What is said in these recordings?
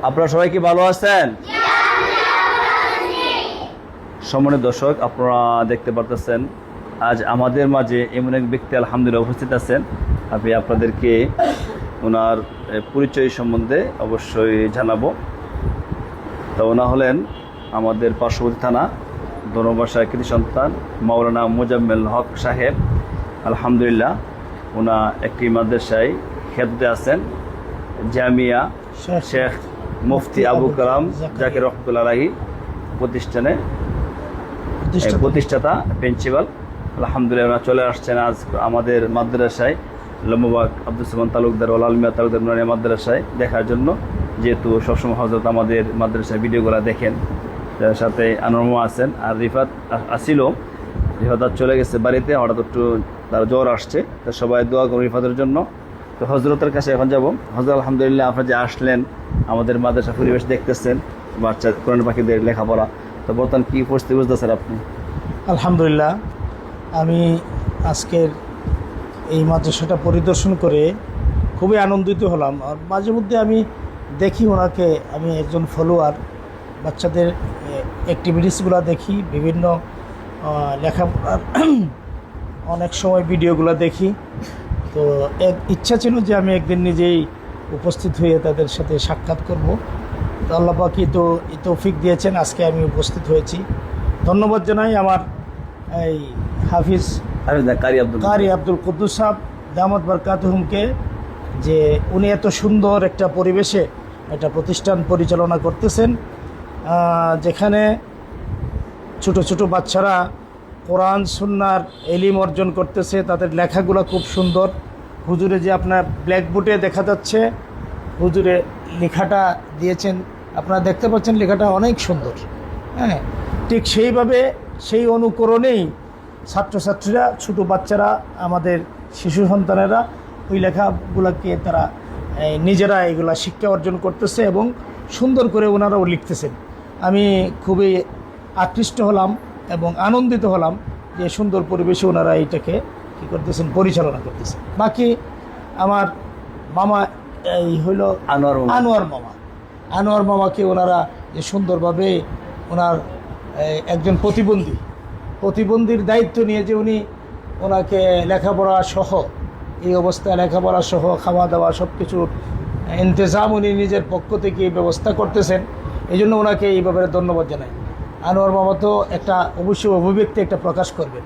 আপনারা সবাই কি ভালো আছেন? সম্মানিত দর্শক, আপনারা দেখতে পারতেছেন আজ আমাদের মাঝে এমন এক ব্যক্তি আলহামদুলিল্লাহ উপস্থিত আছেন। আমি আপনাদেরকে ওনার পরিচয় সম্বন্ধে অবশ্যই জানাবো। তো ওনা হলেন আমাদের পার্শ্ববর্তী থানা ধর্মবাসার কৃতি সন্তান মাওলানা মোজাম্মেল হক সাহেব। আলহামদুলিল্লাহ ওনা একটি মাদ্রাসায় খেদমতে আছেন, জামিয়া শেখ মুফতি আবু কালাম জাকির রহমতুল্লাহ আলাইহি প্রতিষ্ঠাতা প্রিন্সিপাল। আলহামদুলিল্লাহ ওনা চলে আসছেন আজ আমাদের মাদ্রাসায় লম্বাবাগ আব্দুল সামান তালুকদার ওল আলমিয়া তালুকদার নুরানিয়া মাদ্রাসায় দেখার জন্য, যেহেতু সবসময় হজরত আমাদের মাদ্রাসায় ভিডিওগুলো দেখেন। তার সাথে আনোয়ার আছেন, আর রিফাত আসিল। রিফাত চলে গেছে বাড়িতে, হঠাৎ একটু তার জ্বর আসছে। তো সবাই দোয়া করুন রিফাতের জন্য। তো হজরতের কাছে এখন যাব। হজরত আলহামদুলিল্লাহ আপনারা যে আসলেন, আমাদের মাদ্রাসা পরিবেশ দেখতেছেন, বাচ্চা কোরআন পাখিদের লেখাপড়া, তো বর্তমান কী পরিস্থিতি বুঝতেছেন আপনি? আলহামদুলিল্লাহ, আমি আজকের এই মাদ্রাসাটা পরিদর্শন করে খুবই আনন্দিত হলাম। আর মাঝে মধ্যে আমি দেখি ওনাকে, আমি একজন ফলোয়ার, বাচ্চাদের অ্যাক্টিভিটিসগুলো দেখি, বিভিন্ন লেখাপড়ার অনেক সময় ভিডিওগুলো দেখি। তো এক ইচ্ছা ছিল যে আমি একদিন নিজেই উপস্থিত হয়ে তাদের সাথে সাক্ষাৎ করব। তো আল্লাহ পাক তো তৌফিক দিয়েছেন, আজকে আমি উপস্থিত হয়েছি। ধন্যবাদ জানাই আমার এই হাফিজ কারি আব্দুল কুদ্দুস সাহেব দামাত বারকাতুহুমকে, যে উনি এত সুন্দর একটা পরিবেশে একটা প্রতিষ্ঠান পরিচালনা করতেছেন, যেখানে ছোট ছোট বাচ্চারা কোরআন সুন্নাহর ইলম অর্জন করতেছে। তাদের লেখাগুলো খুব সুন্দর। হুজুরে যে আপনার ব্ল্যাকবোর্ডে দেখা যাচ্ছে, হুজুরে লেখাটা দিয়েছেন, আপনারা দেখতে পাচ্ছেন, লেখাটা অনেক সুন্দর। হ্যাঁ, ঠিক সেইভাবে সেই অনুকরণেই ছাত্রছাত্রীরা, ছোটো বাচ্চারা, আমাদের শিশু সন্তানেরা ওই লেখাগুলোকে তারা নিজেরা এগুলা শিক্ষা অর্জন করতেছে এবং সুন্দর করে ওনারাও লিখতেছেন। আমি খুবই আকৃষ্ট হলাম এবং আনন্দিত হলাম যে সুন্দর পরিবেশে ওনারা এইটাকে কী করতেছেন, পরিচালনা করতেছেন। বাকি আমার মামা এই হইল আনোয়ার মামাকে ওনারা যে সুন্দরভাবে ওনার একজন প্রতিবন্ধীর দায়িত্ব নিয়ে যে উনি ওনাকে লেখাপড়া সহ, এই অবস্থায় লেখাপড়া সহ খাওয়া দাওয়া সব কিছুর ইন্তজাম উনি নিজের পক্ষ থেকে ব্যবস্থা করতেছেন। এই জন্য ওনাকে এই ব্যাপারে ধন্যবাদ জানাই। আনোয়ার মামা তো একটা অবশ্যই অভিব্যক্তি একটা প্রকাশ করবেন।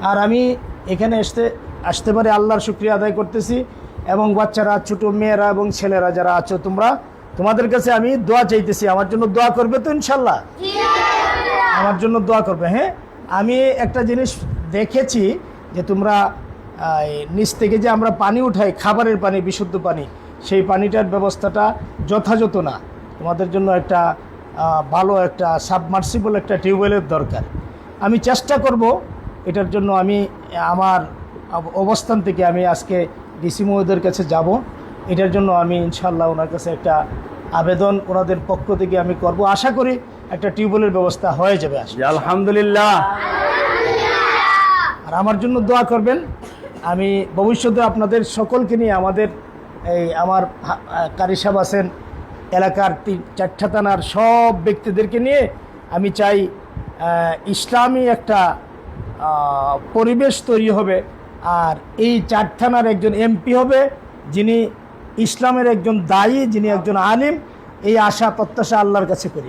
আর আমি এখানে আসতে পারে আল্লাহর শুকরিয়া আদায় করতেছি। এবং বাচ্চারা, ছোটো মেয়েরা এবং ছেলেরা যারা আছো, তোমাদের কাছে আমি দোয়া চাইতেছি। আমার জন্য দোয়া করবে তো ইনশাল্লাহ? আমার জন্য দোয়া করবে। হ্যাঁ, আমি একটা জিনিস দেখেছি যে তোমরা নিচ থেকে যে আমরা পানি উঠাই, খাবারের পানি, বিশুদ্ধ পানি, সেই পানিটার ব্যবস্থাটা যথাযথ না। তোমাদের জন্য একটা ভালো একটা সাবমার্সিবল একটা টিউবওয়েলের দরকার। আমি চেষ্টা করব এটার জন্য। আমি আমার অবস্থান থেকে আমি আজকে ডিসি মহোদয়ের কাছে যাব। এটার জন্য আমি ইনশাল্লাহ ওনার কাছে একটা আবেদন ওনাদের পক্ষ থেকে আমি করব। আশা করি একটা টিউবওয়েলের ব্যবস্থা হয়ে যাবে। আলহামদুলিল্লাহ। আর আমার জন্য দোয়া করবেন। আমি ভবিষ্যতে আপনাদের সকলকে নিয়ে, আমার কারি সাহেব আছেন, এলাকার 4টা থানার সব ব্যক্তিদেরকে নিয়ে আমি চাই ইসলামী একটা পরিবেশ তৈরি হবে। আর এই 4 থানার একজন এমপি হবে যিনি ইসলামের একজন দায়ী, যিনি একজন আলিম। এই আশা প্রত্যাশা আল্লাহর কাছে করি।